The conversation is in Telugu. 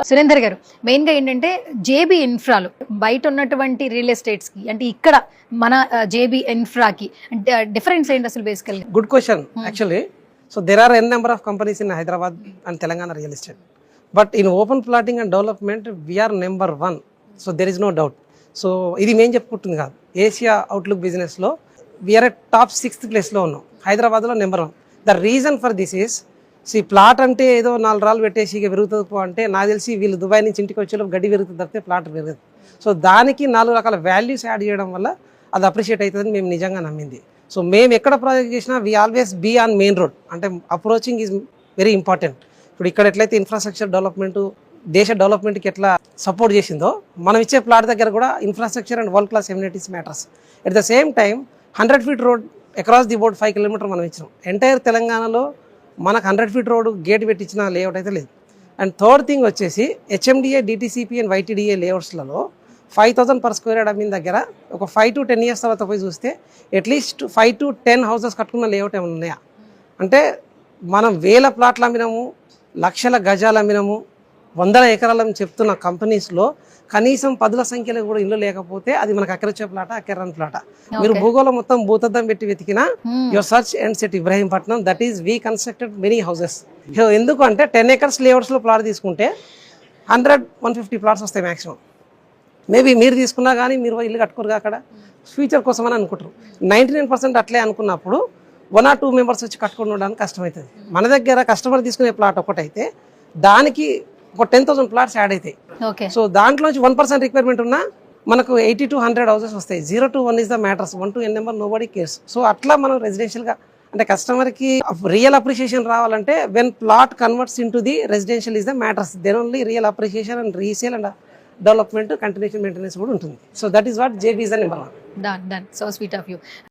సురేందర్ గారు, మెయిన్ గా ఏంటంటే జేబీ ఇన్ఫ్రాలు బయట ఉన్నటువంటి రియల్ ఎస్టేట్స్ కి అంటే ఇక్కడ మన జేబీ ఇన్ఫ్రాకి డిఫరెన్స్ ఏంటి అసలు basically? Good question actually. So there are n number of companies in Hyderabad and Telangana real estate, but in open plotting and development we're number 1. So there is no doubt. So ఇది మేము చెప్పుకుంటుంది కాదు, ఏషియా అవుట్లుక్ బిజినెస్లో వీఆర్ టాప్ 6th ప్లేస్లో ఉన్నాం, హైదరాబాద్లో number 1. The reason for this is, plot అంటే ఏదో 4 రాళ్ళు పెట్టేసి ఇక పెరుగుతుంది అంటే నాకు తెలిసి వీళ్ళు దుబాయ్ నుంచి ఇంటికి వచ్చేలో గడ్డి పెరుగుతుంది తప్పితే ప్లాట్ పెరగదు. సో దానికి 4 రకాల వాల్యూస్ యాడ్ చేయడం వల్ల అది అప్రిషియేట్ అవుతుందని మేము నిజంగా నమ్మింది. సో మేము ఎక్కడ ప్రాజెక్ట్ చేసినా we always be on main road, అంటే అప్రోచింగ్ ఈజ్ వెరీ ఇంపార్టెంట్. ఇప్పుడు ఇక్కడ ఎట్లయితే ఇన్ఫ్రాస్ట్రక్చర్ డెవలప్మెంట్ దేశ డెవలప్మెంట్కి ఎట్లా సపోర్ట్ చేసిందో, మనం ఇచ్చే ప్లాట్ దగ్గర కూడా infrastructure and world class amenities matters. At the same time 100 feet road across the board 5 kilometers మనం ఇచ్చినాం. ఎంటైర్ తెలంగాణలో మనకు 100 feet రోడ్ గేట్ పెట్టించిన లేఅవుట్ అయితే లేదు. అండ్ థర్డ్ థింగ్ వచ్చేసి హెచ్ఎండిఏ, డిటీసీపీ అండ్ వైటీడీఏ లేఅవుట్స్లలో 5,000 per square yard అమ్మిన దగ్గర ఒక 5 to 10 years తర్వాత పోయి చూస్తే అట్లీస్ట్ 5 to 10 houses కట్టుకున్న లేఅవుట్ ఏమైనా ఉన్నాయా అంటే, మనం 1000 ప్లాట్లు అమ్మినాము, లక్షల గజాలు అమ్మినాము, 100 ఎకరాలని చెప్తున్న కంపెనీస్లో కనీసం 10ల సంఖ్యలో కూడా ఇల్లు లేకపోతే అది మనకు అక్కరొచ్చే ప్లాట, అక్కరని ప్లాట. మీరు భూగోళం మొత్తం భూతద్దం పెట్టి వెతికినా your search and set Ibrahimpatnam, that is we constructed many houses. ఎందుకు అంటే 10 acres లేఅవుట్స్లో ప్లాట్ తీసుకుంటే 100-150 plots వస్తాయి మ్యాక్సిమం. మేబీ మీరు తీసుకున్నా కానీ మీరు ఇల్లు కట్టుకోరు అక్కడ, ఫ్యూచర్ కోసం అని అనుకుంటారు. 99% అట్లే అనుకున్నప్పుడు 1 or 2 members వచ్చి కట్టుకుని ఉండడానికి కష్టమవుతుంది. మన దగ్గర కస్టమర్ తీసుకునే ప్లాట్ ఒకటైతే దానికి ఒక 10,000 plots యాడ్ అవుతాయి. సో దాంట్లోంచి 1% రిక్వైర్మెంట్ ఉన్నా మనకు 80 to 100 houses వస్తాయి. 0 to 1 is the matters, 1 to n number nobody cares. So అట్లా మనం రెసిడెన్షియల్గా అంటే కస్టమర్కి రియల్ అప్రిషియేషన్ రావాలంటే when plot converts in to the residential is the matters, then only real appreciation and resale and development continuation maintenance కూడా ఉంటుంది. So that is what JB is the number 1. Done. So sweet of you.